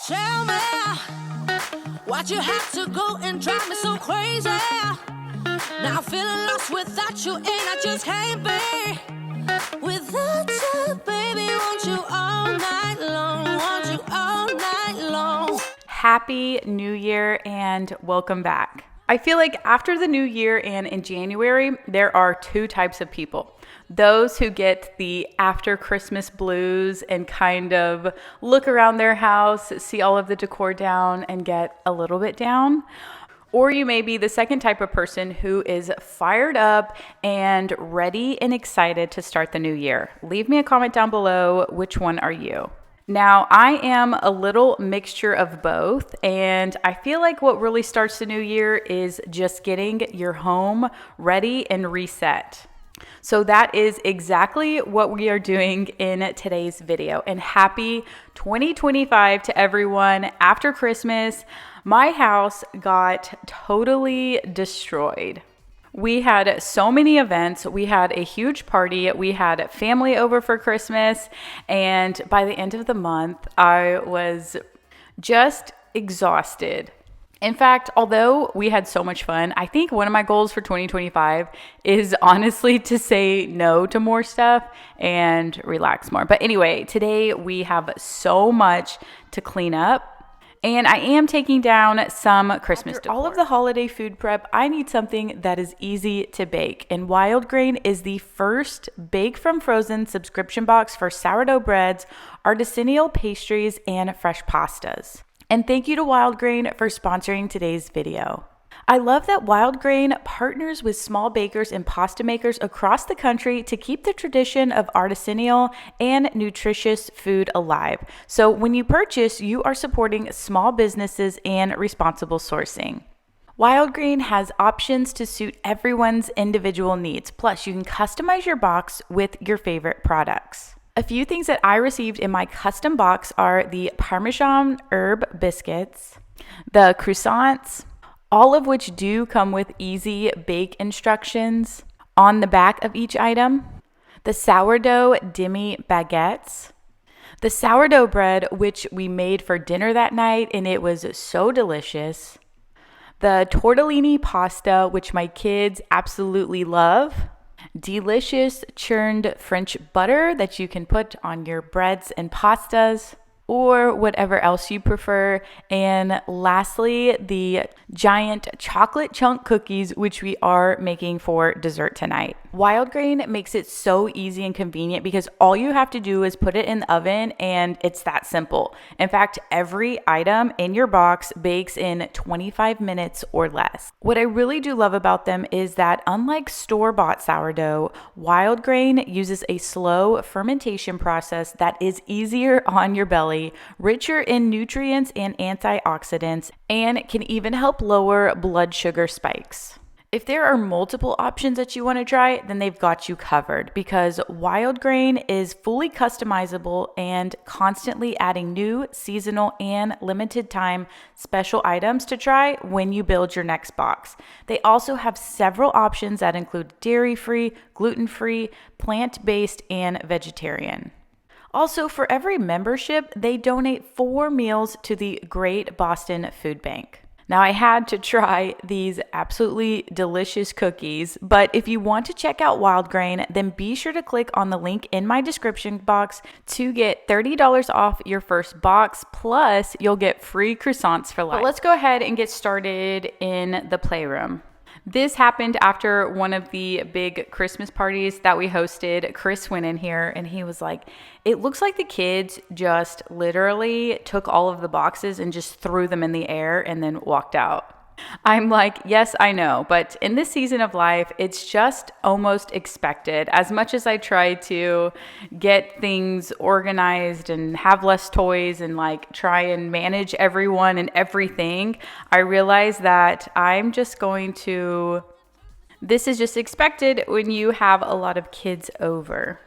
Tell me why'd you have to go and drive me so crazy? Now I'm feeling lost without you, and I just can't be without you, baby. Want you all night long, want you all night long. Happy New Year and welcome back. I feel like after the new year and in January, there are two types of people. Those who get the after Christmas blues and kind of look around their house, see all of the decor down and get a little bit down. Or you may be the second type of person who is fired up and ready and excited to start the new year. Leave me a comment down below. Which one are you? Now, I am a little mixture of both, and I feel like what really starts the new year is just getting your home ready and reset. So that is exactly what we are doing in today's video. And happy 2025 to everyone. After Christmas, my house got totally destroyed. We had so many events. We had a huge party. We had family over for Christmas. And by the end of the month, I was just exhausted. In fact, although we had so much fun, I think one of my goals for 2025 is honestly to say no to more stuff and relax more. But anyway, today we have so much to clean up. And I am taking down some Christmas decor. All of the holiday food prep, I need something that is easy to bake. And Wild Grain is the first bake from frozen subscription box for sourdough breads, artisanal pastries, and fresh pastas. And thank you to Wild Grain for sponsoring today's video. I love that Wild Grain partners with small bakers and pasta makers across the country to keep the tradition of artisanal and nutritious food alive. So when you purchase, you are supporting small businesses and responsible sourcing. Wild Grain has options to suit everyone's individual needs. Plus, you can customize your box with your favorite products. A few things that I received in my custom box are the Parmesan herb biscuits, the croissants, all of which do come with easy bake instructions on the back of each item, the sourdough demi baguettes, the sourdough bread, which we made for dinner that night, and it was so delicious, the tortellini pasta, which my kids absolutely love, delicious churned French butter that you can put on your breads and pastas, or whatever else you prefer. And lastly, the giant chocolate chunk cookies, which we are making for dessert tonight. Wild Grain makes it so easy and convenient because all you have to do is put it in the oven and it's that simple. In fact, every item in your box bakes in 25 minutes or less. What I really do love about them is that unlike store-bought sourdough, Wild Grain uses a slow fermentation process that is easier on your belly, richer in nutrients and antioxidants, and can even help lower blood sugar spikes. If there are multiple options that you want to try, then they've got you covered because Wild Grain is fully customizable and constantly adding new, seasonal, and limited time special items to try when you build your next box. They also have several options that include dairy-free, gluten-free, plant-based, and vegetarian. Also, for every membership, they donate 4 meals to the Great Boston Food Bank. Now, I had to try these absolutely delicious cookies, but if you want to check out Wild Grain, then be sure to click on the link in my description box to get $30 off your first box, plus you'll get free croissants for life. But let's go ahead and get started in the playroom. This happened after one of the big Christmas parties that we hosted. Chris went in here and he was like, it looks like the kids just literally took all of the boxes and just threw them in the air and then walked out. I'm like, yes, I know, but in this season of life, it's just almost expected. As much as I try to get things organized and have less toys and like try and manage everyone and everything, I realize that this is just expected when you have a lot of kids over.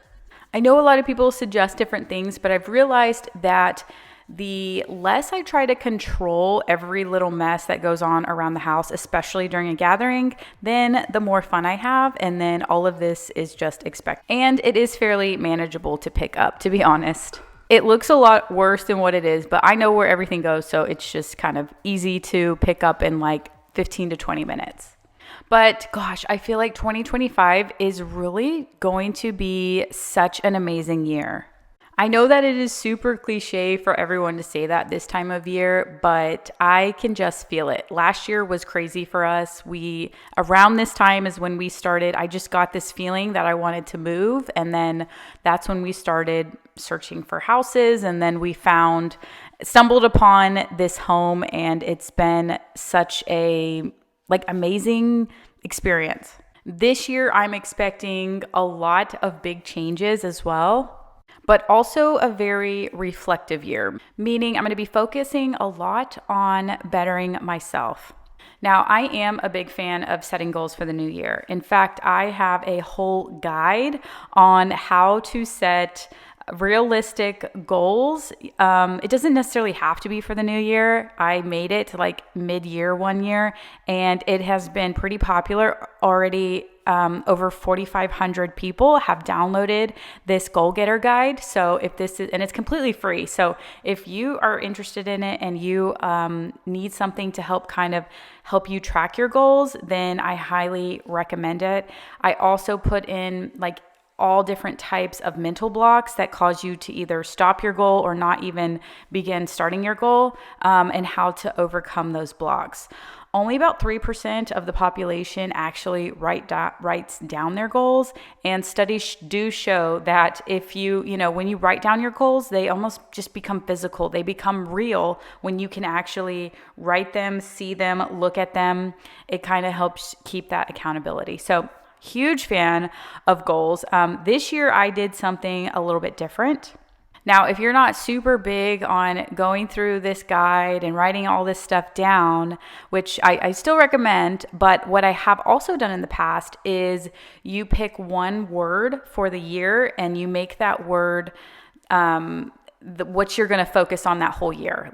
I know a lot of people suggest different things, but I've realized that the less I try to control every little mess that goes on around the house, especially during a gathering, then the more fun I have. And then all of this is just expected. And it is fairly manageable to pick up, to be honest. It looks a lot worse than what it is, but I know where everything goes, so it's just kind of easy to pick up in like 15 to 20 minutes. But gosh, I feel like 2025 is really going to be such an amazing year. I know that it is super cliche for everyone to say that this time of year, but I can just feel it. Last year was crazy for us. Around this time is when we started, I just got this feeling that I wanted to move. And then that's when we started searching for houses. And then we stumbled upon this home, and it's been such a amazing experience. This year, I'm expecting a lot of big changes as well, but also a very reflective year, meaning I'm going to be focusing a lot on bettering myself. Now, I am a big fan of setting goals for the new year. In fact, I have a whole guide on how to set realistic goals. It doesn't necessarily have to be for the new year. I made it like mid-year one year, and it has been pretty popular already. Over 4,500 people have downloaded this goal getter guide. So and it's completely free. So if you are interested in it and you need something to help you track your goals, then I highly recommend it. I also put in all different types of mental blocks that cause you to either stop your goal or not even begin starting your goal, and how to overcome those blocks. Only about 3% of the population actually writes down their goals, and studies do show that if when you write down your goals, they almost just become physical. They become real when you can actually write them, see them, look at them. It kind of helps keep that accountability. So, huge fan of goals. This year I did something a little bit different. Now, if you're not super big on going through this guide and writing all this stuff down, which I still recommend, but what I have also done in the past is you pick one word for the year and you make that word what you're going to focus on that whole year.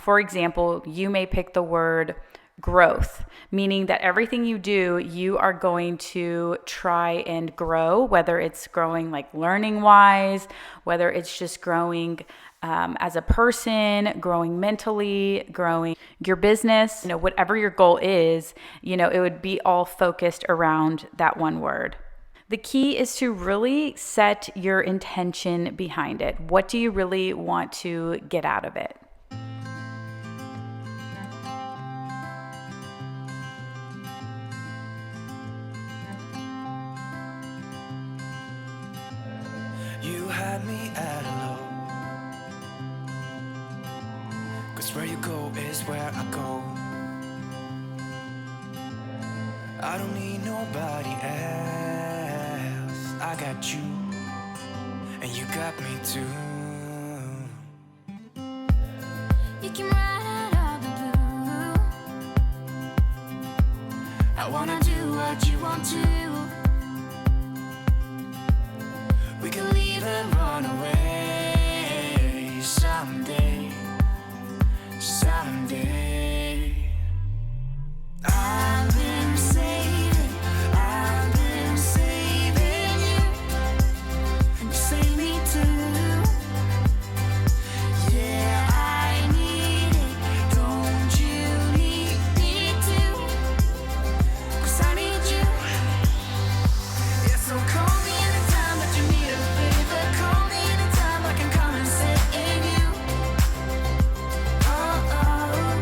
For example, you may pick the word growth, meaning that everything you do, you are going to try and grow, whether it's growing learning wise, whether it's just growing as a person, growing mentally, growing your business, whatever your goal is, it would be all focused around that one word. The key is to really set your intention behind it. What do you really want to get out of it? You had me at hello, 'cause where you go is where I go. I don't need nobody else. I got you, and you got me too. You came right out of the blue. I wanna do what you want to. We can leave and run away someday, someday. I've been saving you, and you save me too. Yeah, I need it, don't you need me too? 'Cause I need you. Yeah, so call me anytime that you need a favor. Call me anytime I can come and sit in you. Oh, oh.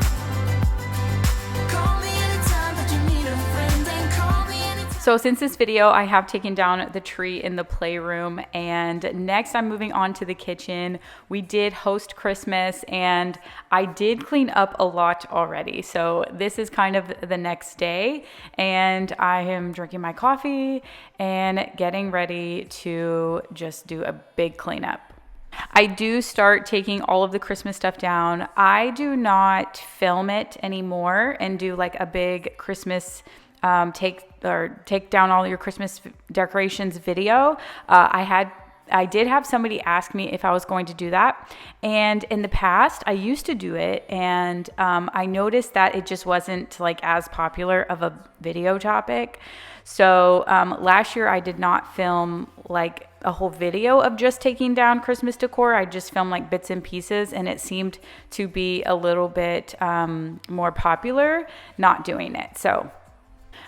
Call me anytime that you need a friend, and call me anytime. So since this video, I have taken down the tree in the playroom, and next I'm moving on to the kitchen. We did host Christmas and I did clean up a lot already. So this is kind of the next day, and I am drinking my coffee and getting ready to just do a big cleanup. I do start taking all of the Christmas stuff down. I do not film it anymore and do a big Christmas take down all your Christmas decorations video. I did have somebody ask me if I was going to do that. And in the past, I used to do it. And I noticed that it just wasn't as popular of a video topic. So last year I did not film a whole video of just taking down Christmas decor. I just filmed like bits and pieces, and it seemed to be a little bit more popular not doing it.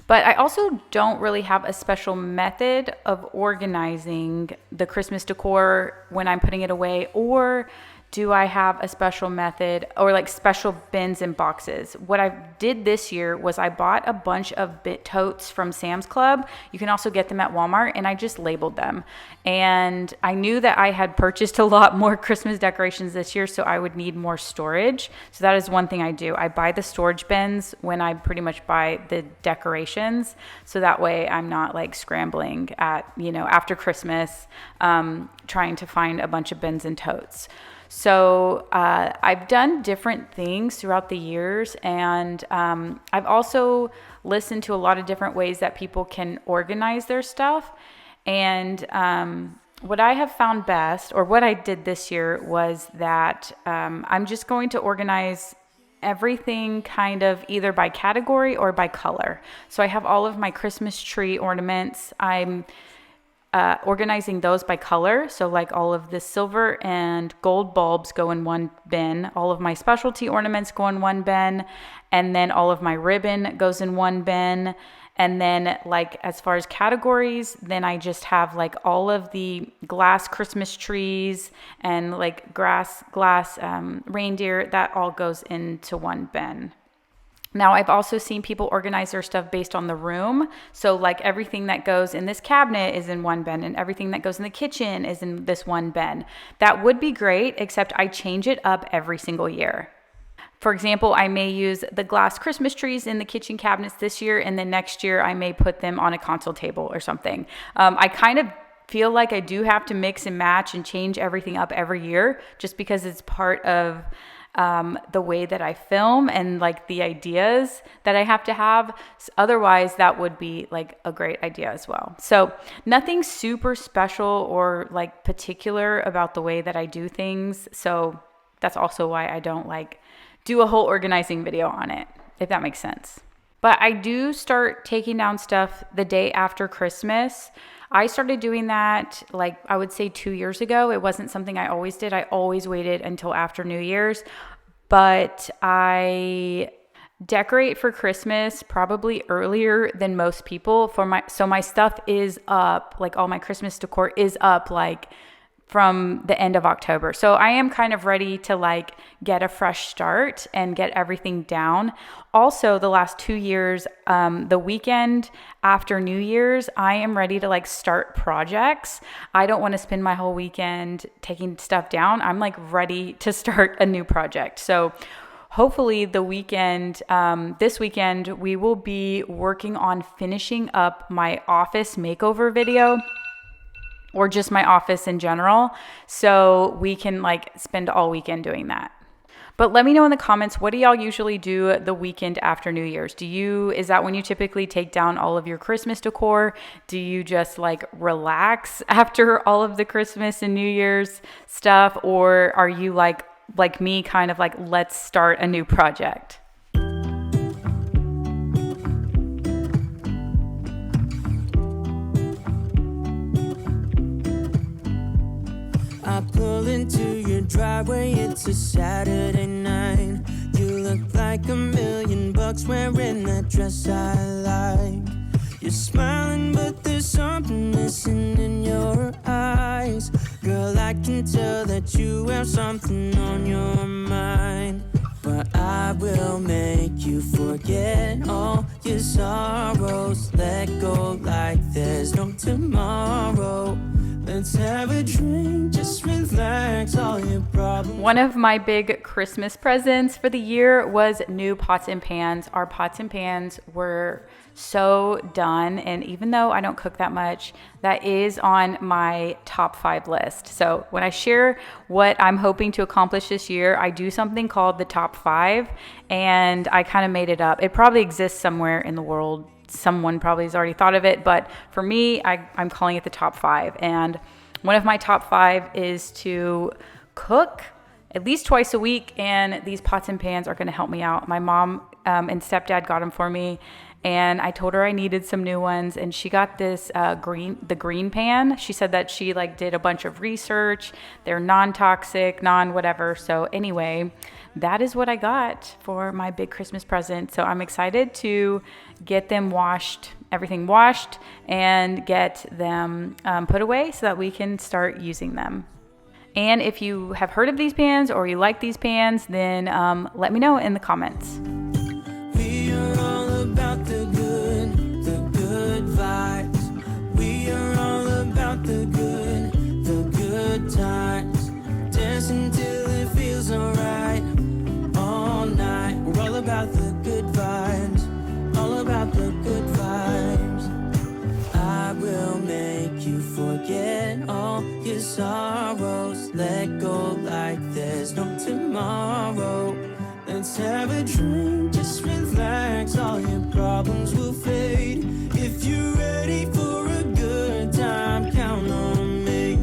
But I also don't really have a special method of organizing the Christmas decor when I'm putting it away, or do I have a special method or like special bins and boxes? What I did this year was I bought a bunch of totes from Sam's Club. You can also get them at Walmart, and I just labeled them. And I knew that I had purchased a lot more Christmas decorations this year, so I would need more storage. So that is one thing I do. I buy the storage bins when I pretty much buy the decorations. So that way I'm not like scrambling at, after Christmas, trying to find a bunch of bins and totes. So I've done different things throughout the years, and I've also listened to a lot of different ways that people can organize their stuff. And what I have found best, or what I did this year, was that I'm just going to organize everything kind of either by category or by color. So I have all of my Christmas tree ornaments. I'm organizing those by color. So like all of the silver and gold bulbs go in one bin. All of my specialty ornaments go in one bin. And then all of my ribbon goes in one bin. And then like as far as categories, then I just have like all of the glass Christmas trees and like glass reindeer, that all goes into one bin. Now, I've also seen people organize their stuff based on the room. So like everything that goes in this cabinet is in one bin, and everything that goes in the kitchen is in this one bin. That would be great, except I change it up every single year. For example, I may use the glass Christmas trees in the kitchen cabinets this year, and then next year I may put them on a console table or something. I kind of feel like I do have to mix and match and change everything up every year, just because it's part of the way that I film and like the ideas that I have to have. Otherwise, that would be like a great idea as well. So nothing super special or like particular about the way that I do things. So that's also why I don't like do a whole organizing video on it, if that makes sense. But I do start taking down stuff the day after Christmas. I started doing that, like I would say 2 years ago. It wasn't something I always did. I always waited until after New Year's. But I decorate for Christmas probably earlier than most people. So my stuff is up, like all my Christmas decor is up like from the end of October. So I am kind of ready to like get a fresh start and get everything down. Also, the last 2 years, the weekend after New Year's, I am ready to like start projects. I don't want to spend my whole weekend taking stuff down. I'm like ready to start a new project. So hopefully the weekend, this weekend, we will be working on finishing up my office makeover video, or just my office in general, so we can like spend all weekend doing that. But let me know in the comments, what do y'all usually do the weekend after New Year's? Is that when you typically take down all of your Christmas decor? Do you just like relax after all of the Christmas and New Year's stuff? Or are you like me, kind of like, let's start a new project? I pull into your driveway, it's a Saturday night. You look like $1 million wearing that dress I like. You're smiling, but there's something missing in your eyes. Girl, I can tell that you have something on your mind. But I will make you forget all your sorrows. Let go like there's no tomorrow. Let's have a drink, just relax, all your problems. One of my big Christmas presents for the year was new pots and pans. Our pots and pans were so done, and even though I don't cook that much, that is on my top 5 list. So when I share what I'm hoping to accomplish this year, I do something called the top 5, and I kind of made it up. It probably exists somewhere in the world. Someone probably has already thought of it, but for me, I'm calling it the top 5. And one of my top 5 is to cook at least twice a week, and these pots and pans are going to help me out. My mom and stepdad got them for me, and I told her I needed some new ones, and she got this the green pan. She said that she like did a bunch of research. They're non-toxic, non-whatever. So anyway, that is what I got for my big Christmas present. So I'm excited to get them washed, everything washed, and get them put away so that we can start using them. And if you have heard of these pans or you like these pans, then let me know in the comments. We are all about the good vibes. We are all about the good times. Dancing till it feels alright all night. We're all about the good vibes, all about the good vibes. I will make you forget all your sorrows. Let go like there's no tomorrow. Let's have a drink, just relax, all your problems will fade. If you're ready for a good time, count on me.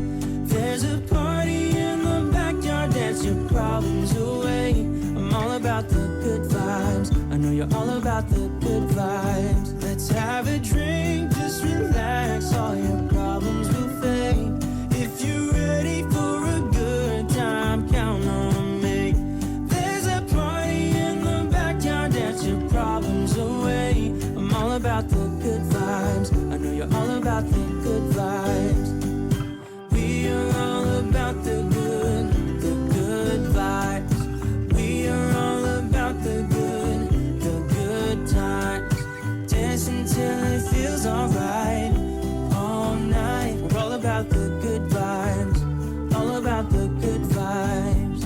There's a party in the backyard, dance your problems away. I'm all about the good vibes, I know you're all about the good vibes. Let's have a drink, just relax, all your problems will fade. If you're ready for a good time, count on me. There's a party in the backyard, dance your problems away. I'm all about the good vibes, I know you're all about the good vibes. We are all about the good vibes. We are all about the good times. Dancing till it feels alright all night. We're all about the good vibes, all about the good vibes.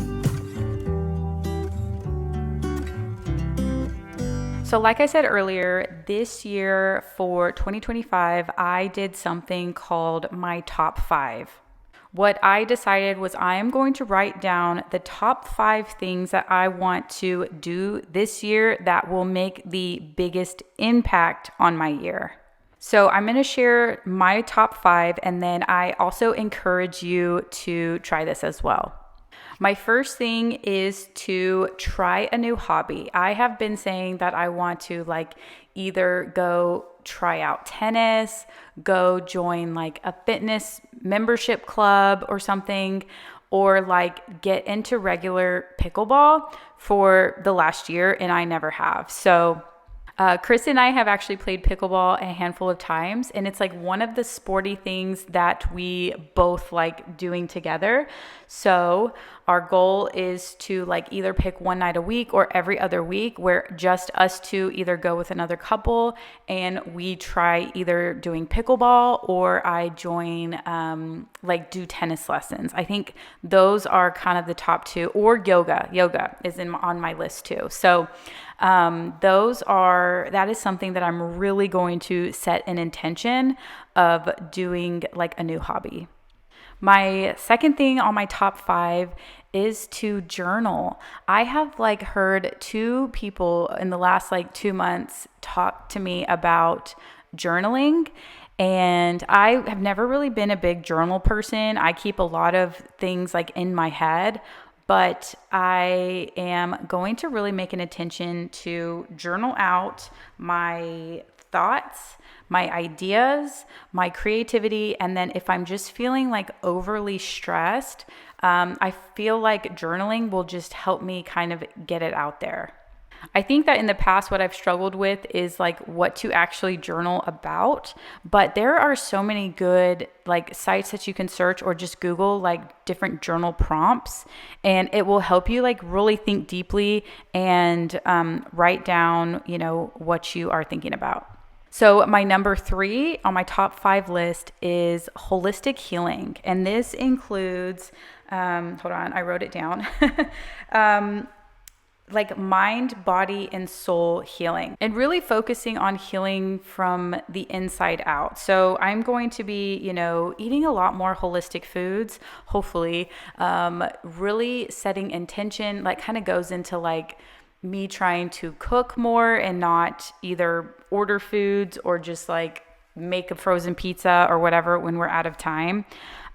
So like I said earlier, this year for 2025, I did something called my top 5. What I decided was I am going to write down the top 5 things that I want to do this year that will make the biggest impact on my year. So I'm going to share my top 5, and then I also encourage you to try this as well. My first thing is to try a new hobby. I have been saying that I want to like either go try out tennis, go join like a fitness membership club or something, or like get into regular pickleball for the last year, and I never have. So Chris and I have actually played pickleball a handful of times, and it's like one of the sporty things that we both like doing together. So our goal is to like either pick one night a week or every other week where just us two either go with another couple and we try either doing pickleball or I join like do tennis lessons. I think those are kind of the top 2, or yoga. Yoga is on my list too. So that is something that I'm really going to set an intention of doing, like a new hobby. My second thing on my top 5 is to journal. I have like heard 2 people in the last like 2 months talk to me about journaling, and I have never really been a big journal person. I keep a lot of things like in my head, but I am going to really make an intention to journal out my thoughts, my ideas, my creativity, and then if I'm just feeling like overly stressed, I feel like journaling will just help me kind of get it out there. I think that in the past, what I've struggled with is like what to actually journal about, but there are so many good like sites that you can search or just Google like different journal prompts, and it will help you like really think deeply and write down, you know, what you are thinking about. So my number 3 on my top 5 list is holistic healing, and this includes, hold on, I wrote it down. Like mind, body, and soul healing, and really focusing on healing from the inside out. So I'm going to be, you know, eating a lot more holistic foods, hopefully, really setting intention, like kind of goes into like me trying to cook more and not either order foods or just like make a frozen pizza or whatever when we're out of time.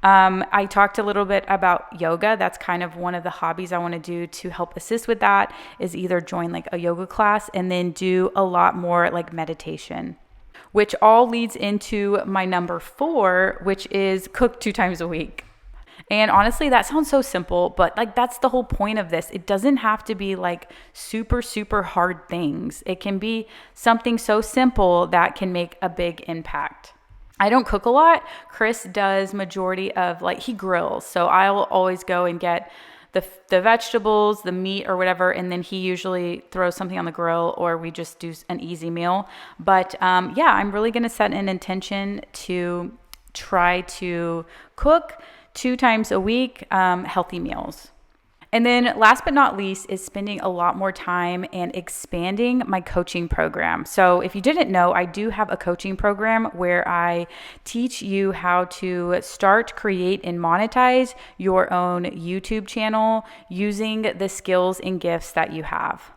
I talked a little bit about yoga. That's kind of one of the hobbies I want to do to help assist with that, is either join like a yoga class and then do a lot more like meditation, which all leads into my number 4, which is cook 2 times a week. And honestly, that sounds so simple, but like that's the whole point of this. It doesn't have to be like super, super hard things. It can be something so simple that can make a big impact. I don't cook a lot. Chris does majority of like, he grills. So I'll always go and get the vegetables, the meat or whatever, and then he usually throws something on the grill, or we just do an easy meal. But yeah, I'm really going to set an intention to try to cook 2 times a week, healthy meals. And then last but not least is spending a lot more time and expanding my coaching program. So if you didn't know, I do have a coaching program where I teach you how to start, create, and monetize your own YouTube channel using the skills and gifts that you have.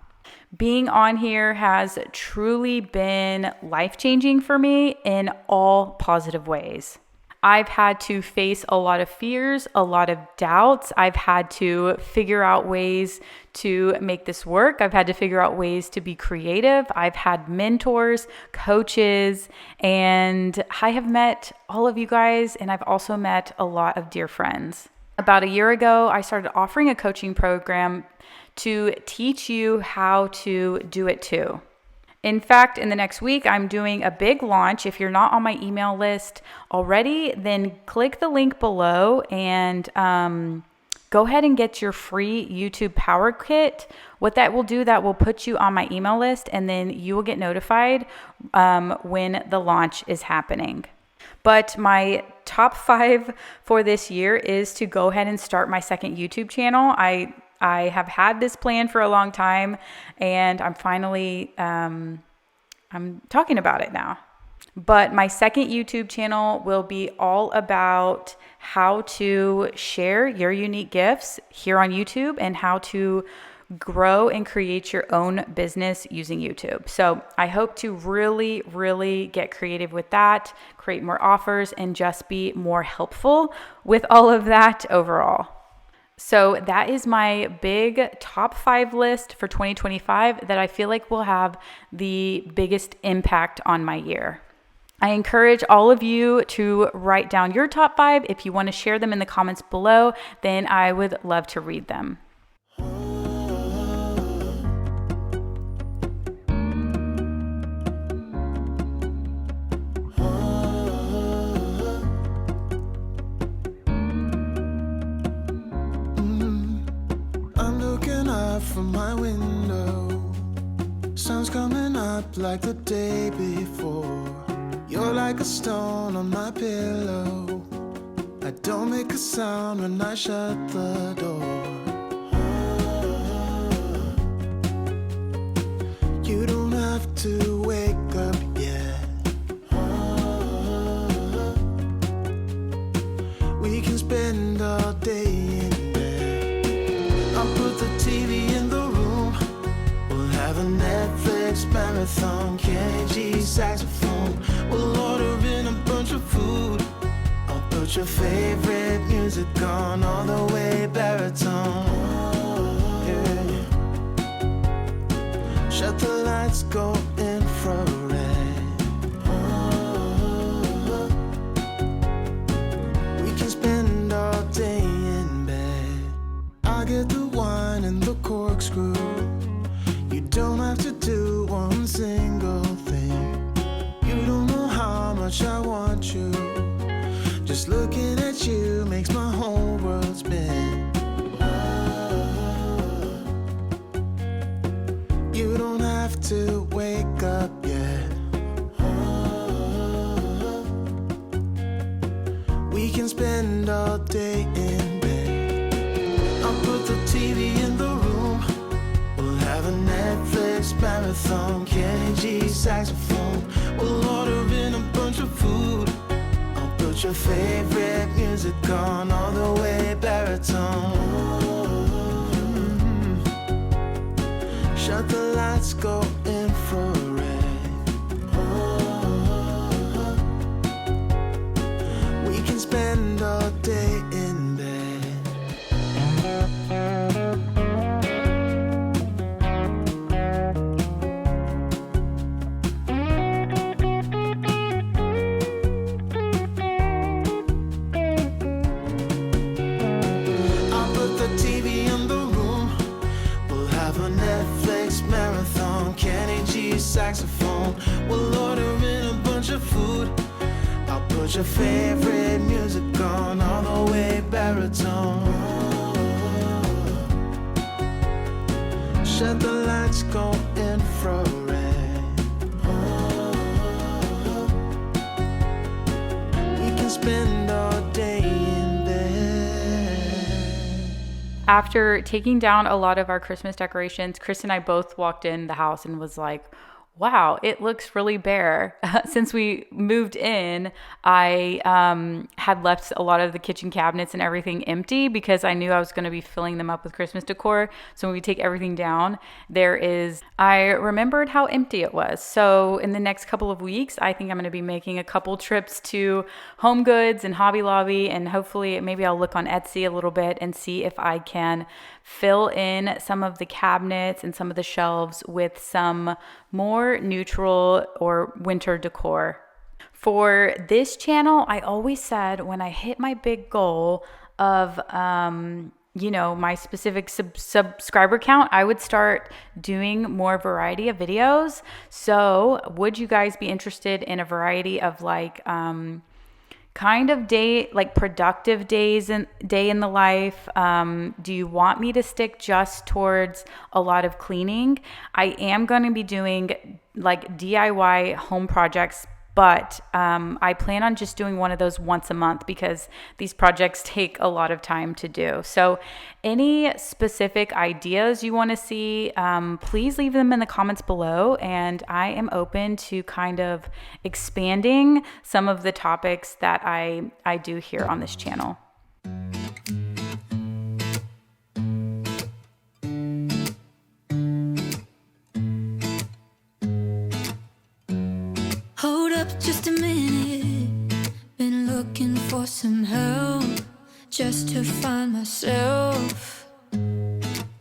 Being on here has truly been life-changing for me in all positive ways. I've had to face a lot of fears, a lot of doubts. I've had to figure out ways to make this work. I've had to figure out ways to be creative. I've had mentors, coaches, and I have met all of you guys, and I've also met a lot of dear friends. About a year ago, I started offering a coaching program to teach you how to do it too. In fact, in the next week, I'm doing a big launch. If you're not on my email list already, then click the link below and go ahead and get your free YouTube Power Kit. What that will do, that will put you on my email list, and then you will get notified when the launch is happening. But my top 5 for this year is to go ahead and start my second YouTube channel. I have had this plan for a long time, and I'm finally, I'm talking about it now. But my second YouTube channel will be all about how to share your unique gifts here on YouTube and how to grow and create your own business using YouTube. So I hope to really, really get creative with that, create more offers, and just be more helpful with all of that overall. So that is my big top 5 list for 2025 that I feel like will have the biggest impact on my year. I encourage all of you to write down your top 5. If you want to share them in the comments below, then I would love to read them. From my window, sun's coming up like the day before. You're like a stone on my pillow. I don't make a sound when I shut the door. You don't have to wake up yet. We can spend all day in bed. I'll put the TV in the room. We'll have a Netflix marathon. Kenny G saxophone. We'll order in a bunch of food. I'll put your favorite music on all the way baritone. Yeah. Shut the lights, go infrared. We can spend all day in bed. I get the wine and the corkscrew. You don't have to do one single thing. You don't know how much I want you. Just looking at you makes my whole world spin. You don't have to wake up yet. We can spend all day in bed. I'll put the TV in the room. We'll have a Netflix marathon. Kenny G saxophone. We'll order in a bunch of food. I'll put your favorite music on all the way baritone. Shut the lights, go infrared. We can spend all day saxophone. We'll order in a bunch of food. I'll put your favorite music on all the way baritone. Shut the lights, go infrared. We can spend all day in bed. After taking down a lot of our Christmas decorations, Chris and I both walked in the house and was like, wow, it looks really bare. Since we moved in, I had left a lot of the kitchen cabinets and everything empty because I knew I was going to be filling them up with Christmas decor. So when we take everything down, I remembered how empty it was. So in the next couple of weeks, I think I'm going to be making a couple trips to Home Goods and Hobby Lobby, and hopefully maybe I'll look on Etsy a little bit and see if I can fill in some of the cabinets and some of the shelves with some more neutral or winter decor. For this channel, I always said when I hit my big goal of my specific subscriber count, I would start doing more variety of videos. So would you guys be interested in a variety of kind of productive day in the life? Do you want me to stick just towards a lot of cleaning? I am going to be doing like DIY home projects, but I plan on just doing one of those once a month because these projects take a lot of time to do. So any specific ideas you want to see, please leave them in the comments below, and I am open to kind of expanding some of the topics that I do here on this channel. Hold up just a minute. Been looking for some help just to find myself.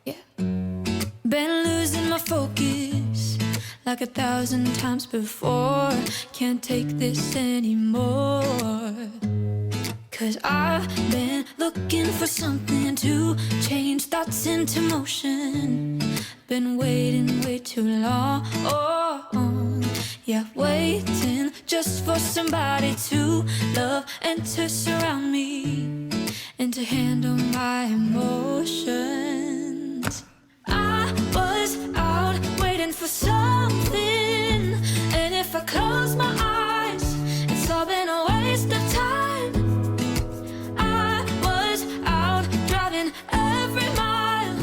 Yeah. Been losing my focus like 1,000 times before. Can't take this anymore. 'Cause I've been looking for something to change thoughts into motion. Been waiting way too long. Yeah, waiting just for somebody to love and to surround me and to handle my emotions. I was out waiting for something, and if I close my eyes, it's all been a waste of time. I was out driving every mile,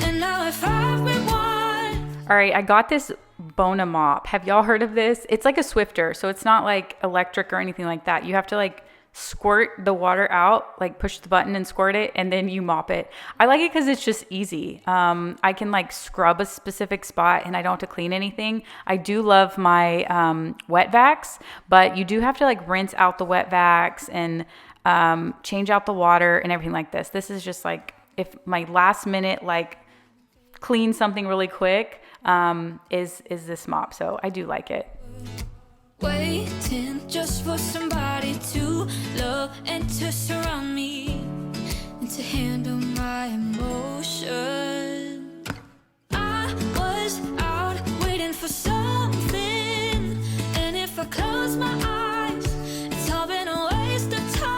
and now if I rewind. All right, I got this Bona mop. Have y'all heard of this? It's like a Swiffer, so it's not like electric or anything like that. You have to like squirt the water out, like push the button and squirt it, and then you mop it. I like it because it's just easy. I can like scrub a specific spot and I don't have to clean anything. I do love my wet vacs, but you do have to like rinse out the wet vacs and change out the water and everything like this. This is just like if my last minute like clean something really quick is this mop. So I do like it. Waiting just for somebody to love and to surround me and to handle my emotion. I was out waiting for something, and if I close my eyes, it's all been a waste of time.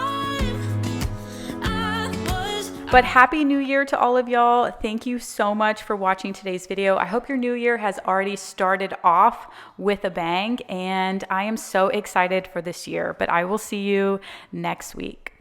But happy New Year to all of y'all. Thank you so much for watching today's video. I hope your new year has already started off with a bang, and I am so excited for this year. But I will see you next week.